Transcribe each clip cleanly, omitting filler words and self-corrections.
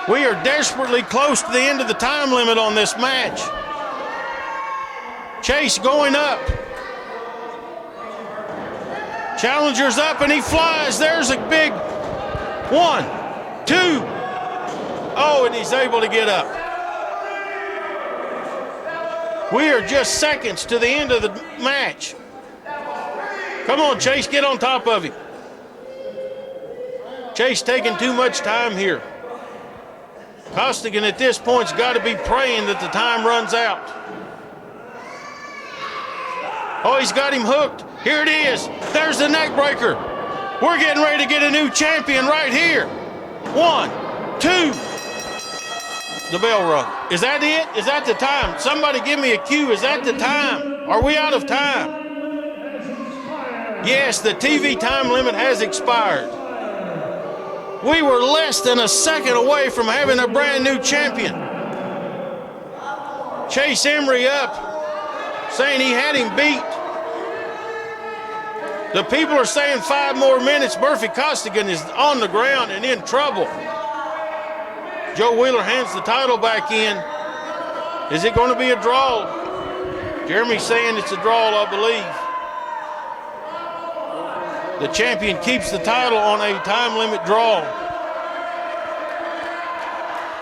We are desperately close to the end of the time limit on this match. Chase going up. Challenger's up and he flies. There's a big 1, 2. Oh, and he's able to get up. We are just seconds to the end of the match. Come on, Chase, get on top of him. Chase taking too much time here. Costigan at this point's got to be praying that the time runs out. Oh, he's got him hooked. Here it is. There's the neck breaker. We're getting ready to get a new champion right here. 1, 2. The bell rung. Is that it? Is that the time? Somebody give me a cue. Is that the time? Are we out of time? Yes, the TV time limit has expired. We were less than a second away from having a brand new champion. Chase Emery up, saying he had him beat. The people are saying 5 more minutes. Murphy Costigan is on the ground and in trouble. Joe Wheeler hands the title back in. Is it going to be a draw? Jeremy's saying it's a draw, I believe. The champion keeps the title on a time limit draw.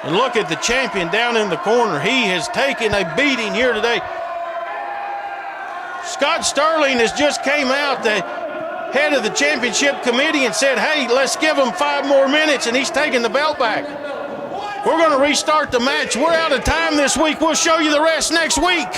And look at the champion down in the corner. He has taken a beating here today. Scott Sterling has just came out, the head of the championship committee, and said, hey, let's give him 5 more minutes, and he's taking the belt back. We're going to restart the match. We're out of time this week. We'll show you the rest next week.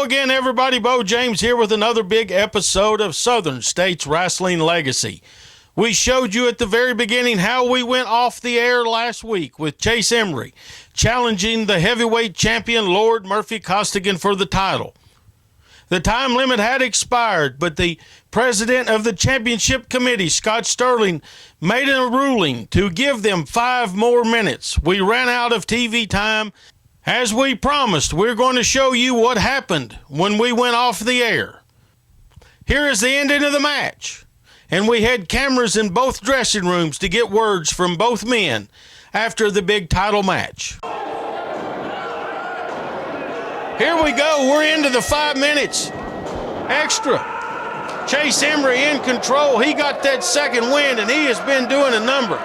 Again, everybody, Bo James here with another big episode of Southern States Wrestling Legacy. We showed you at the very beginning how we went off the air last week with Chase Emery challenging the heavyweight champion Lord Murphy Costigan for the title. The time limit had expired, but the president of the championship committee, Scott Sterling, made a ruling to give them 5 more minutes. We ran out of TV time. As we promised, we're going to show you what happened when we went off the air. Here is the ending of the match. And we had cameras in both dressing rooms to get words from both men after the big title match. Here we go. We're into the 5 minutes extra. Chase Emery in control. He got that second win, and he has been doing a number.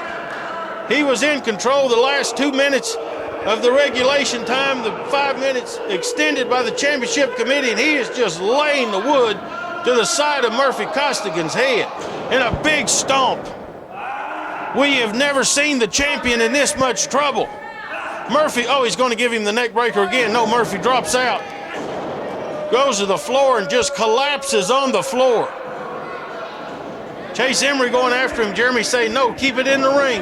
He was in control the last 2 minutes of the regulation time, the 5 minutes extended by the championship committee, and he is just laying the wood to the side of Murphy Costigan's head in a big stomp. We have never seen the champion in this much trouble. Murphy, oh, he's going to give him the neck breaker again. No, Murphy drops out, goes to the floor and just collapses on the floor. Chase Emery going after him. Jeremy saying, no, keep it in the ring.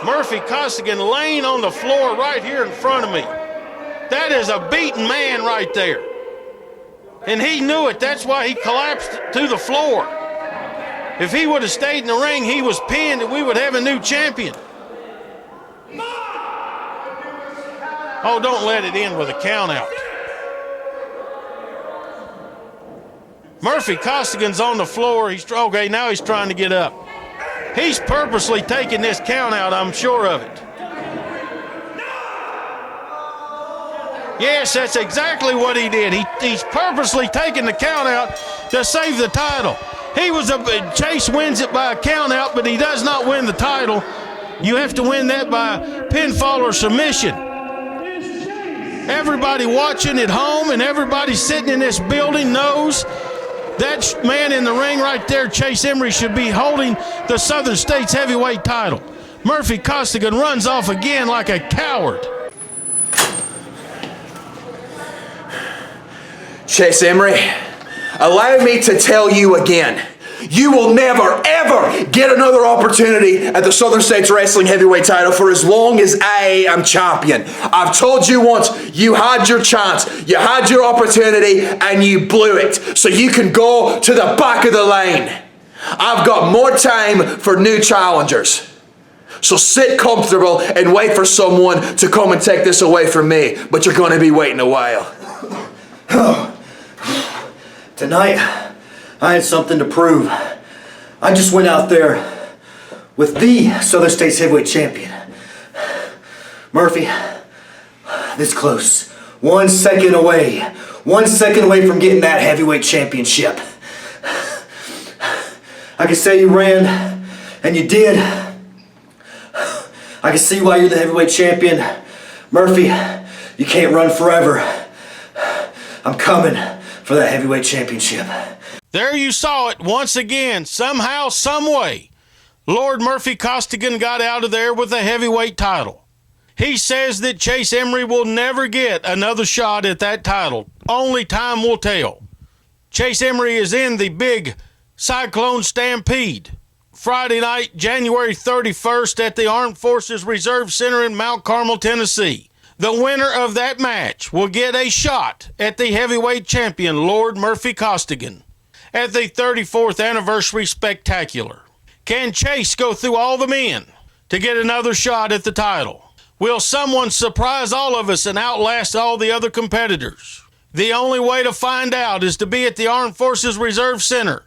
Murphy Costigan laying on the floor right here in front of me. That is a beaten man right there. And he knew it. That's why he collapsed to the floor. If he would have stayed in the ring, he was pinned and we would have a new champion. Oh, don't let it end with a count out. Murphy Costigan's on the floor. Okay, now he's trying to get up. He's purposely taking this count out, I'm sure of it. Yes, that's exactly what he did. He's purposely taking the count out to save the title. Chase wins it by a count out, but he does not win the title. You have to win that by pinfall or submission. Everybody watching at home and everybody sitting in this building knows that man in the ring right there, Chase Emery, should be holding the Southern States heavyweight title. Murphy Costigan runs off again like a coward. Chase Emery, allow me to tell you again, you will never, ever get another opportunity at the Southern States Wrestling Heavyweight title for as long as I am champion. I've told you once, you had your chance, you had your opportunity, and you blew it. So you can go to the back of the lane. I've got more time for new challengers. So sit comfortable and wait for someone to come and take this away from me. But you're going to be waiting a while. Tonight, I had something to prove. I just went out there with the Southern States Heavyweight Champion. Murphy, this close. 1 second away. 1 second away from getting that heavyweight championship. I can say you ran, and you did. I can see why you're the heavyweight champion. Murphy, you can't run forever. I'm coming for that heavyweight championship. There you saw it once again. Somehow, someway, Lord Murphy Costigan got out of there with a heavyweight title. He says that Chase Emery will never get another shot at that title. Only time will tell. Chase Emery is in the big Cyclone Stampede Friday night, January 31st at the Armed Forces Reserve Center in Mount Carmel, Tennessee. The winner of that match will get a shot at the heavyweight champion, Lord Murphy Costigan, at the 34th Anniversary Spectacular. Can Chase go through all the men to get another shot at the title? Will someone surprise all of us and outlast all the other competitors? The only way to find out is to be at the Armed Forces Reserve Center,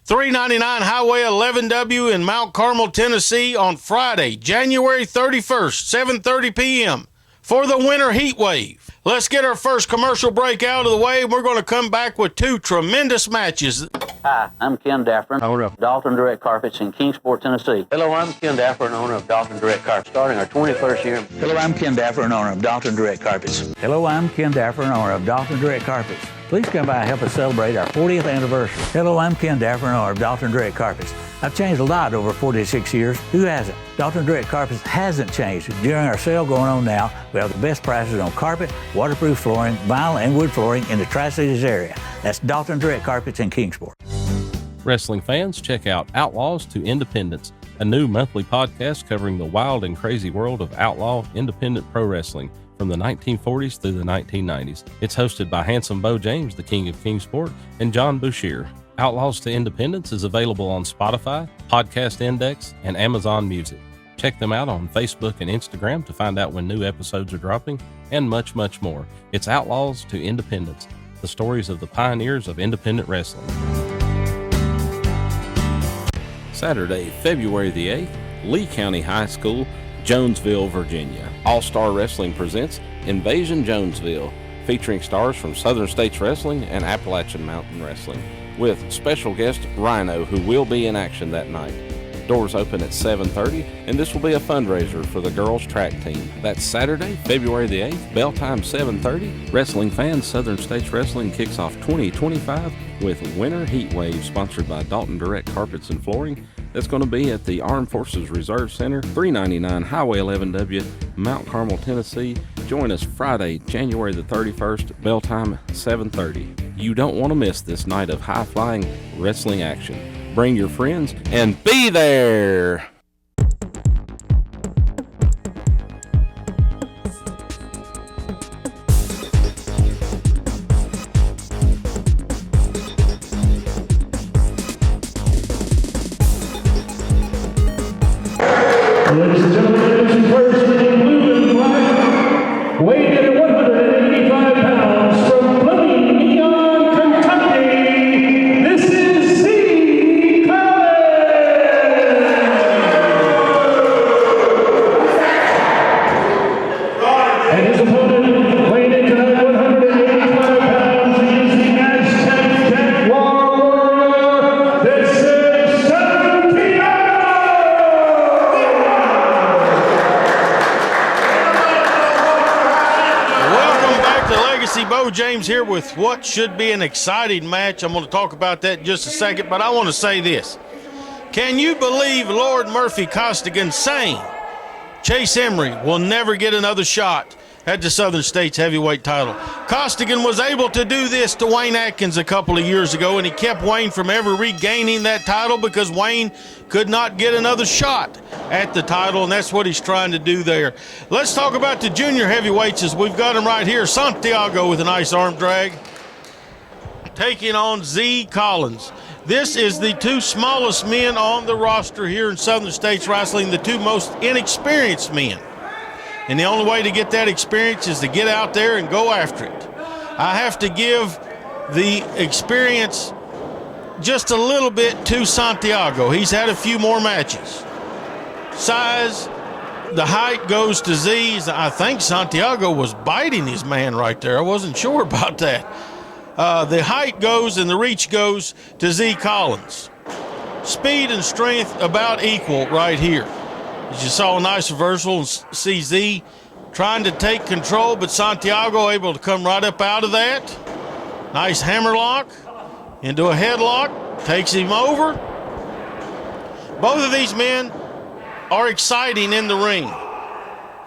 399 Highway 11W in Mount Carmel, Tennessee on Friday, January 31st, 7:30 p.m. for the Winter Heat Wave. Let's get our first commercial break out of the way. We're going to come back with two tremendous matches. Hi, I'm Ken Daffern, owner of Dalton Direct Carpets in Kingsport, Tennessee. Hello, I'm Ken Daffern, owner of Dalton Direct Carpets, starting our 21st year. Hello, I'm Ken Daffern, owner of Dalton Direct Carpets. Hello, I'm Ken Daffern, owner of Dalton Direct Carpets. Please come by and help us celebrate our 40th anniversary. Hello, I'm Ken Daffern, owner of Dalton Direct Carpets. I've changed a lot over 46 years. Who hasn't? Dalton Direct Carpets hasn't changed. During our sale going on now, we have the best prices on carpet, waterproof flooring, vinyl, and wood flooring in the Tri-Cities area. That's Dalton Direct Carpets in Kingsport. Wrestling fans, check out Outlaws to Independence, a new monthly podcast covering the wild and crazy world of outlaw independent pro wrestling from the 1940s through the 1990s. It's hosted by Handsome Bo James, the King of Kingsport, and John Bouchier. Outlaws to Independence is available on Spotify, Podcast Index, and Amazon Music. Check them out on Facebook and Instagram to find out when new episodes are dropping, and much, much more. It's Outlaws to Independence, the stories of the pioneers of independent wrestling. Saturday, February the 8th, Lee County High School, Jonesville, Virginia. All-Star Wrestling presents Invasion Jonesville, featuring stars from Southern States Wrestling and Appalachian Mountain Wrestling, with special guest Rhino, who will be in action that night. Doors open at 7:30, and this will be a fundraiser for the girls track team. That's Saturday, February the 8th, bell time 7:30. Wrestling fans, Southern States Wrestling kicks off 2025 with Winter Heat Wave, sponsored by Dalton Direct Carpets and Flooring. That's going to be at the Armed Forces Reserve Center, 399 Highway 11W, Mount Carmel, Tennessee. Join us Friday, January the 31st, bell time 7:30. You don't want to miss this night of high-flying wrestling action. Bring your friends and be there! Ladies and gentlemen, first in blue and black, weighing in at 185 pounds from Bloody Neon, Kentucky, this is Zee Collins. And his opponent, weighing in tonight 185 pounds, he is the Aztec Jaguar Warrior. This is Santiago. Bo James here with what should be an exciting match. I'm going to talk about that in just a second, but I want to say this. Can you believe Lord Murphy Costigan saying Chase Emery will never get another shot at the Southern States heavyweight title. Costigan was able to do this to Wayne Atkins a couple of years ago, and he kept Wayne from ever regaining that title because Wayne could not get another shot at the title, and that's what he's trying to do there. Let's talk about the junior heavyweights as we've got them right here. Santiago with a nice arm drag, taking on Zee Collins. This is the two smallest men on the roster here in Southern States Wrestling, the two most inexperienced men. And the only way to get that experience is to get out there and go after it. I have to give the experience just a little bit to Santiago. He's had a few more matches. Size, the height goes to Zee. I think Santiago was biting his man right there. I wasn't sure about that. The height goes and the reach goes to Zee Collins. Speed and strength about equal right here. As you saw a nice reversal and see Zee trying to take control, but Santiago able to come right up out of that. Nice hammerlock into a headlock, takes him over. Both of these men are exciting in the ring.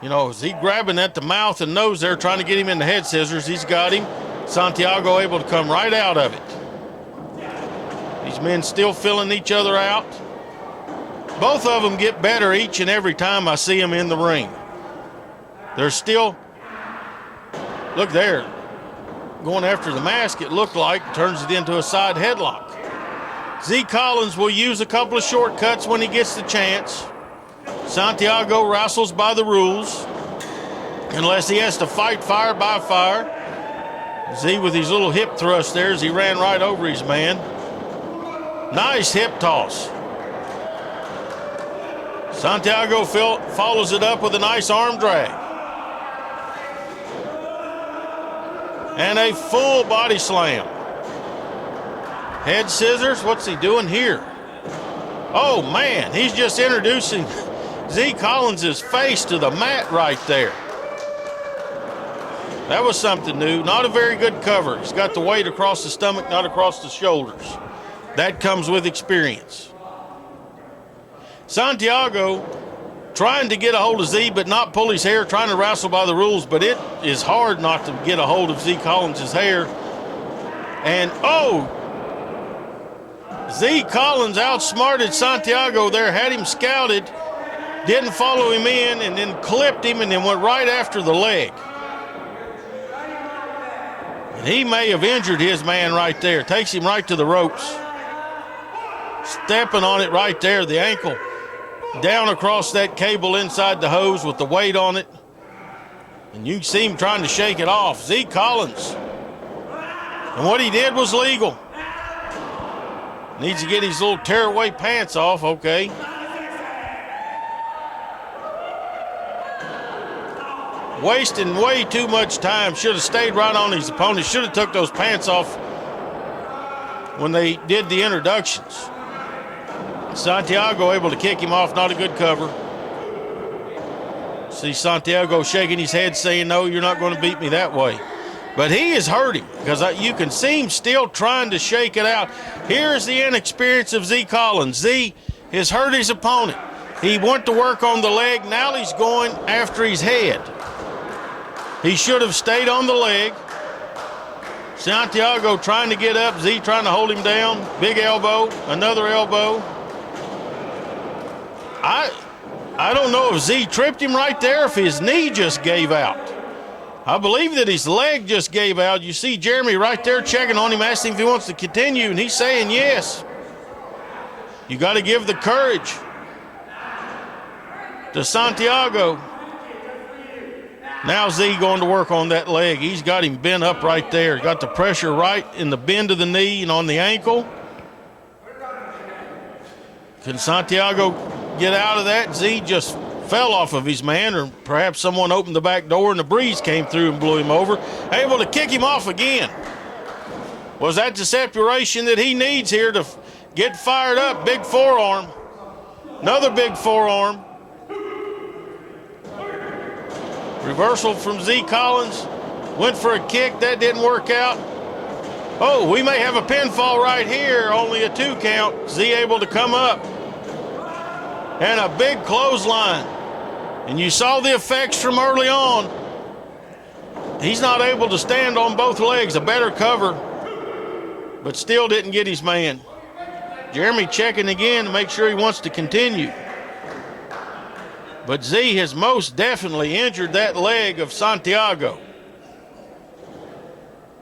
You know, Zee grabbing at the mouth and nose there, trying to get him in the head scissors. He's got him. Santiago able to come right out of it. These men still filling each other out. Both of them get better each and every time I see them in the ring. They're still, look there, going after the mask, it looked like, turns it into a side headlock. Zee Collins will use a couple of shortcuts when he gets the chance. Santiago wrestles by the rules, unless he has to fight fire by fire. Zee with his little hip thrust there as he ran right over his man. Nice hip toss. Santiago follows it up with a nice arm drag. And a full body slam. Head scissors, what's he doing here? Oh man, he's just introducing Zee Collins' face to the mat right there. That was something new. Not a very good cover. He's got the weight across the stomach, not across the shoulders. That comes with experience. Santiago trying to get a hold of Zee, but not pull his hair, trying to wrestle by the rules, but it is hard not to get a hold of Zee Collins' hair. And, Zee Collins outsmarted Santiago there, had him scouted, didn't follow him in, and then clipped him and then went right after the leg. And he may have injured his man right there. Takes him right to the ropes. Stepping on it right there, the ankle down across that cable inside the hose with the weight on it. And you can see him trying to shake it off. Zee Collins. And what he did was legal. Needs to get his little tearaway pants off, okay. Wasting way too much time. Should have stayed right on his opponent. Should have took those pants off when they did the introductions. Santiago able to kick him off, not a good cover. See Santiago shaking his head saying, no, you're not going to beat me that way. But he is hurting because you can see him still trying to shake it out. Here's the inexperience of Zee Collins. Zee has hurt his opponent. He went to work on the leg. Now he's going after his head. He should have stayed on the leg. Santiago trying to get up. Zee trying to hold him down. Big elbow, another elbow. I don't know if Zee tripped him right there, if his knee just gave out. I believe that his leg just gave out. You see Jeremy right there checking on him, asking if he wants to continue, and he's saying yes. You got to give the courage to Santiago. Now Zee going to work on that leg. He's got him bent up right there. Got the pressure right in the bend of the knee and on the ankle. Can Santiago get out of that? Zee just fell off of his man, or perhaps someone opened the back door and the breeze came through and blew him over. Able to kick him off again. Was that the separation that he needs here to get fired up? Big forearm. Another big forearm. Reversal from Zee Collins. Went for a kick. That didn't work out. Oh, we may have a pinfall right here. Only a 2 count. Zee able to come up. And a big clothesline. And you saw the effects from early on. He's not able to stand on both legs. A better cover, but still didn't get his man. Jeremy checking again to make sure he wants to continue. But Zee has most definitely injured that leg of Santiago.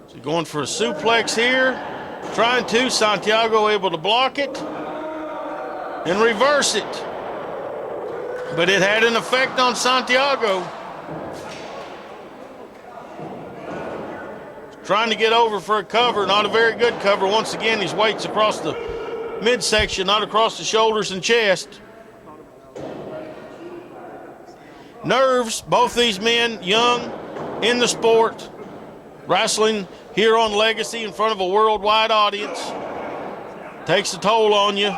So going for a suplex here. Trying to. Santiago able to block it and reverse it. But it had an effect on Santiago. Trying to get over for a cover. Not a very good cover. Once again, his weight's across the midsection, not across the shoulders and chest. Nerves, both these men young in the sport, wrestling here on Legacy in front of a worldwide audience. Takes a toll on you.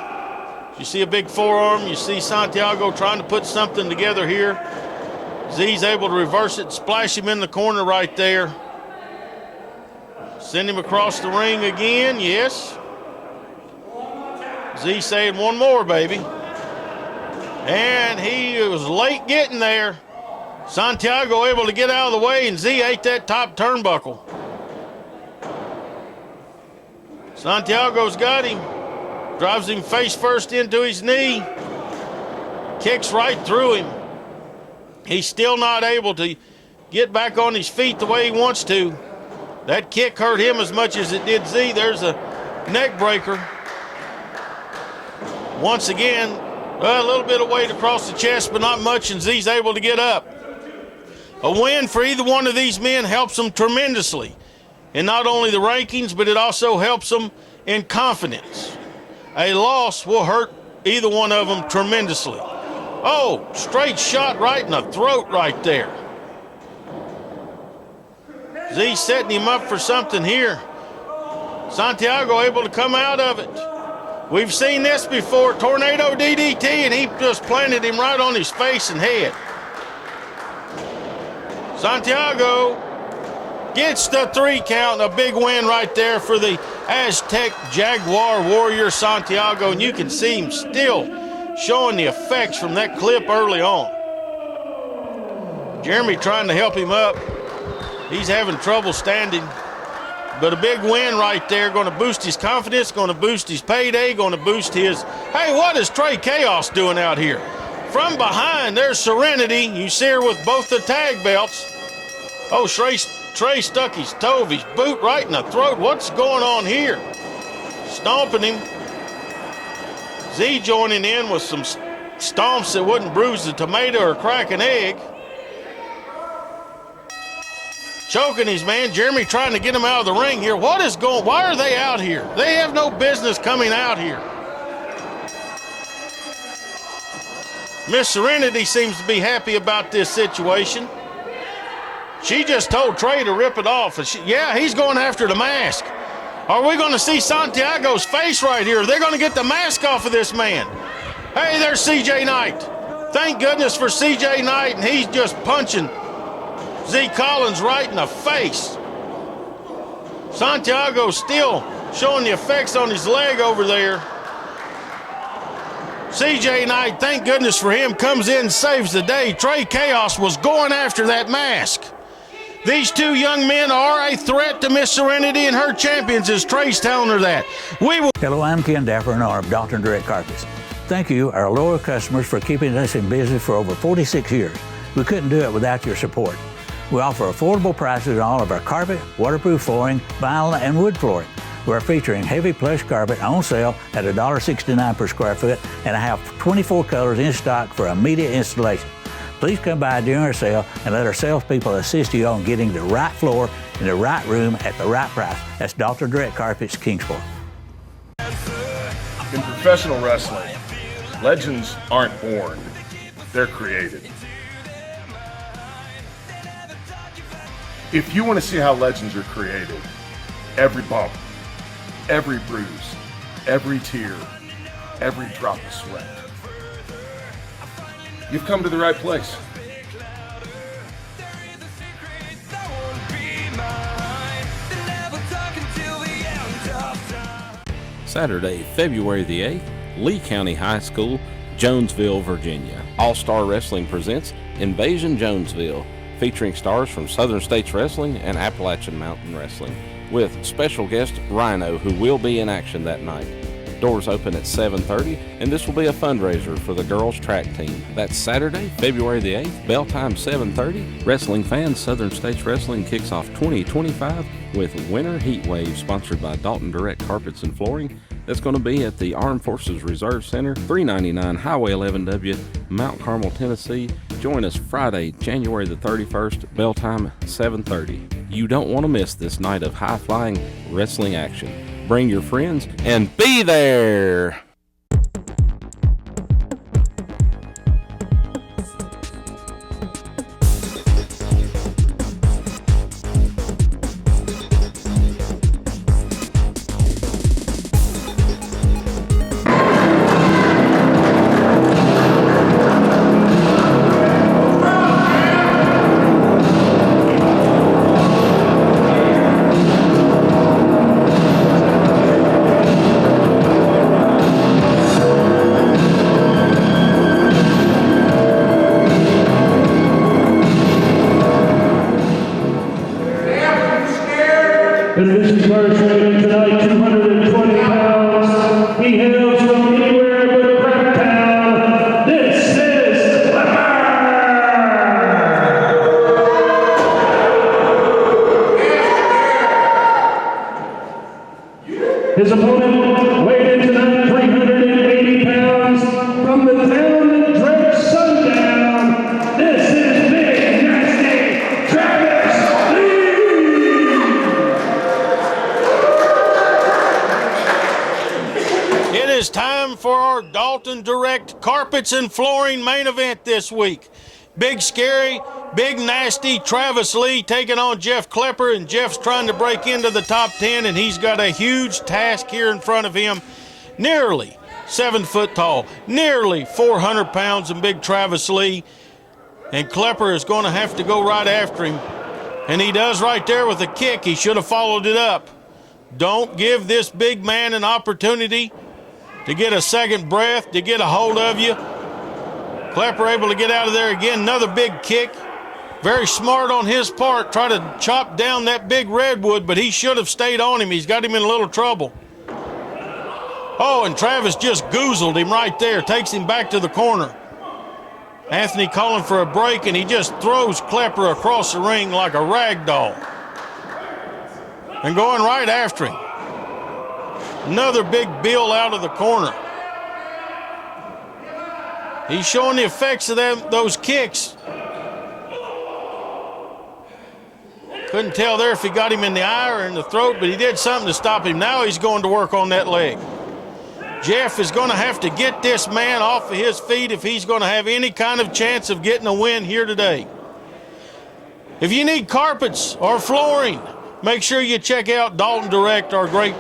You see a big forearm, you see Santiago trying to put something together here. Zee's able to reverse it, splash him in the corner right there. Send him across the ring again, yes. Zee saying one more, baby. And he was late getting there. Santiago able to get out of the way, and Zee ate that top turnbuckle. Santiago's got him. Drives him face first into his knee. Kicks right through him. He's still not able to get back on his feet the way he wants to. That kick hurt him as much as it did Zee. There's a neck breaker. Once again, a little bit of weight across the chest, but not much, and Zee's able to get up. A win for either one of these men helps them tremendously in not only the rankings, but it also helps them in confidence. A loss will hurt either one of them tremendously. Oh, straight shot right in the throat right there. Zee setting him up for something here. Santiago able to come out of it. We've seen this before, tornado DDT, and he just planted him right on his face and head. Santiago gets the 3 count, a big win right there for the Aztec Jaguar Warrior Santiago, and you can see him still showing the effects from that clip early on. Jeremy trying to help him up. He's having trouble standing. But a big win right there, going to boost his confidence, going to boost his payday, going to boost his... Hey, what is Trey Chaos doing out here? From behind, there's Serenity. You see her with both the tag belts. Oh, Trey stuck his toe of his boot right in the throat. What's going on here? Stomping him. Zee joining in with some stomps that wouldn't bruise the tomato or crack an egg. Choking his man. Jeremy trying to get him out of the ring here. What is going? Why are they out here? They have no business coming out here. Miss Serenity seems to be happy about this situation. She just told Trey to rip it off. Yeah, he's going after the mask. Are we going to see Santiago's face right here? They're going to get the mask off of this man. Hey, there's CJ Knight. Thank goodness for CJ Knight, and he's just punching Zee Collins right in the face. Santiago still showing the effects on his leg over there. CJ Knight, thank goodness for him, comes in and saves the day. Trey Chaos was going after that mask. These two young men are a threat to Miss Serenity and her champions, as Trey's telling her that. Hello, I'm Ken Dapper in honor of Dr. Direct Carpets. Thank you, our loyal customers, for keeping us in business for over 46 years. We couldn't do it without your support. We offer affordable prices on all of our carpet, waterproof flooring, vinyl, and wood flooring. We're featuring heavy plush carpet on sale at $1.69 per square foot, and I have 24 colors in stock for immediate installation. Please come by during our sale and let our salespeople assist you on getting the right floor in the right room at the right price. That's Dr. Direct Carpets, Kingsport. In professional wrestling, legends aren't born, they're created. If you want to see how legends are created, every bump, every bruise, every tear, every drop of sweat, you've come to the right place. Saturday, February the 8th, Lee County High School, Jonesville, Virginia. All Star Wrestling presents Invasion Jonesville, featuring stars from Southern States Wrestling and Appalachian Mountain Wrestling, with special guest Rhino, who will be in action that night. Doors open at 7:30, and this will be a fundraiser for the girls track team. That's Saturday, February the 8th, bell time 7:30. Wrestling fans, Southern States Wrestling kicks off 2025 with Winter Heat Wave, sponsored by Dalton Direct Carpets and Flooring. That's going to be at the Armed Forces Reserve Center, 399 Highway 11W, Mount Carmel, Tennessee. Join us Friday, January the 31st, bell time 7:30. You don't want to miss this night of high-flying wrestling action. Bring your friends and be there! Intermission first rated tonight, 220 pounds. He hails from anywhere but Cracktown. This is Klepper! His opponent weighed in tonight, 380 pounds. From the town that drinks sundown, this is Big Nasty Travis Lee! It is time for our Dalton Direct Carpets and Flooring main event this week. Big Scary, Big Nasty Travis Lee taking on Jeff Klepper, and Jeff's trying to break into the top 10, and he's got a huge task here in front of him. Nearly 7 foot tall, nearly 400 pounds, and Big Travis Lee. And Klepper is going to have to go right after him. And he does right there with a kick. He should have followed it up. Don't give this big man an opportunity to get a second breath, to get a hold of you. Klepper able to get out of there again. Another big kick. Very smart on his part. Try to chop down that big redwood, but he should have stayed on him. He's got him in a little trouble. Oh, and Travis just goozled him right there. Takes him back to the corner. Anthony calling for a break, and he just throws Klepper across the ring like a rag doll. And going right after him. Another big bill out of the corner. He's showing the effects of those kicks. Couldn't tell there if he got him in the eye or in the throat, but he did something to stop him. Now he's going to work on that leg. Jeff is going to have to get this man off of his feet if he's going to have any kind of chance of getting a win here today. If you need carpets or flooring, make sure you check out Dalton Direct, our great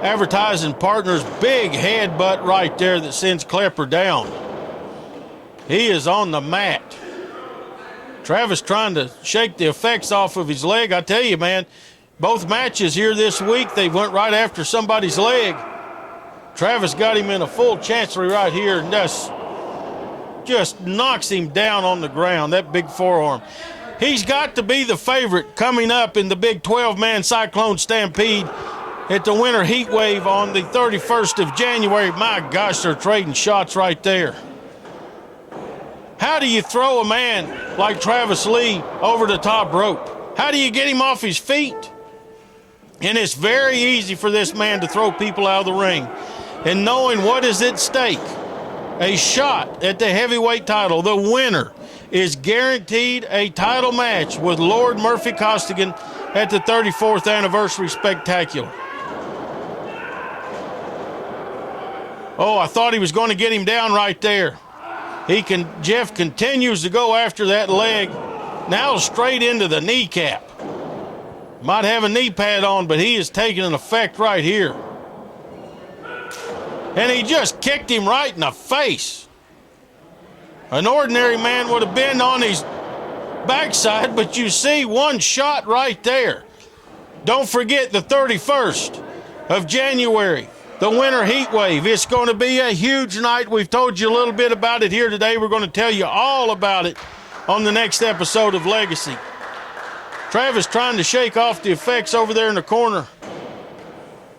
advertising partner's big headbutt right there that sends Klepper down. He is on the mat. Travis trying to shake the effects off of his leg. I tell you, man, both matches here this week, they went right after somebody's leg. Travis got him in a full chancery right here and just knocks him down on the ground, that big forearm. He's got to be the favorite coming up in the big 12-man Cyclone Stampede at the Winter Heat Wave on the 31st of January. My gosh, they're trading shots right there. How do you throw a man like Travis Lee over the top rope? How do you get him off his feet? And it's very easy for this man to throw people out of the ring. And knowing what is at stake, a shot at the heavyweight title, the winner is guaranteed a title match with Lord Murphy Costigan at the 34th Anniversary Spectacular. Oh, I thought he was going to get him down right there. Jeff continues to go after that leg, now straight into the kneecap. Might have a knee pad on, but he is taking an effect right here. And he just kicked him right in the face. An ordinary man would have been on his backside, but you see one shot right there. Don't forget the 31st of January. The Winter Heat Wave. It's going to be a huge night. We've told you a little bit about it here today. We're going to tell you all about it on the next episode of Legacy. Travis trying to shake off the effects over there in the corner.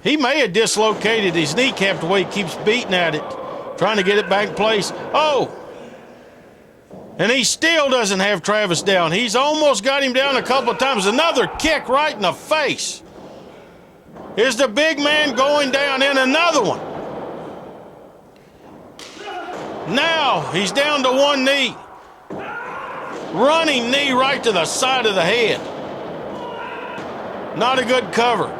He may have dislocated his kneecap the way he keeps beating at it, trying to get it back in place. Oh! And he still doesn't have Travis down. He's almost got him down a couple of times. Another kick right in the face. Is the big man going down in another one? Now he's down to one knee. Running knee right to the side of the head. Not a good cover.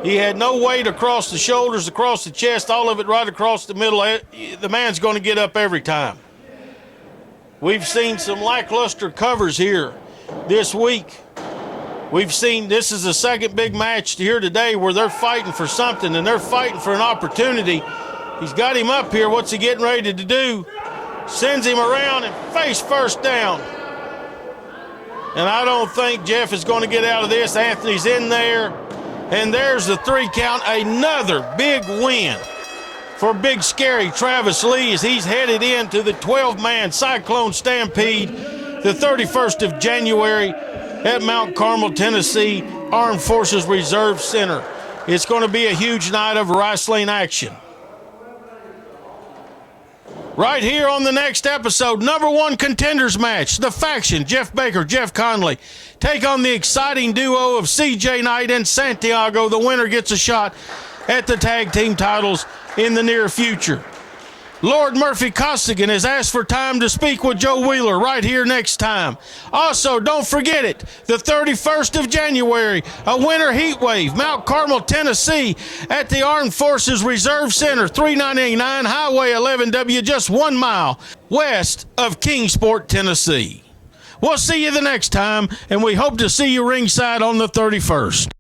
He had no weight across the shoulders, across the chest, all of it right across the middle. The man's going to get up every time. We've seen some lackluster covers here this week. We've seen this is the second big match here today where they're fighting for something and they're fighting for an opportunity. He's got him up here. What's he getting ready to do? Sends him around and face first down. And I don't think Jeff is going to get out of this. Anthony's in there. And there's the 3 count. Another big win for Big Scary Travis Lee as he's headed into the 12-man Cyclone Stampede, the 31st of January at Mount Carmel, Tennessee, Armed Forces Reserve Center. It's going to be a huge night of wrestling action. Right here on the next episode, number 1 contenders match, the faction, Jeff Baker, Jeff Conley, take on the exciting duo of CJ Knight and Santiago. The winner gets a shot at the tag team titles in the near future. Lord Murphy Costigan has asked for time to speak with Joe Wheeler right here next time. Also, don't forget it, the 31st of January, a winter heat wave, Mount Carmel, Tennessee, at the Armed Forces Reserve Center, 3989 Highway 11W, just 1 mile west of Kingsport, Tennessee. We'll see you the next time, and we hope to see you ringside on the 31st.